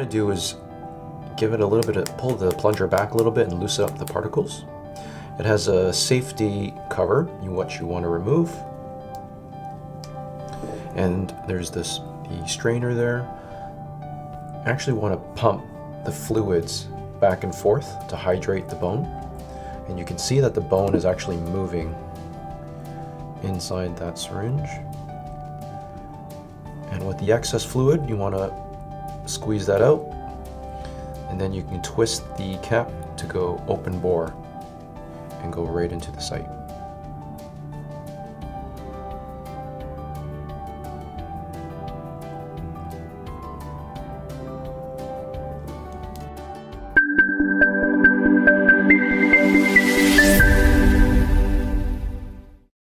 to do is give it a little bit of, pull the plunger back a little bit and loosen up the particles. It has a safety cover, what you want to remove. And there's the strainer there. I actually want to pump the fluids back and forth to hydrate the bone. And you can see that the bone is actually moving inside that syringe. And with the excess fluid, you want to squeeze that out. And then you can twist the cap to go open bore and go right into the site.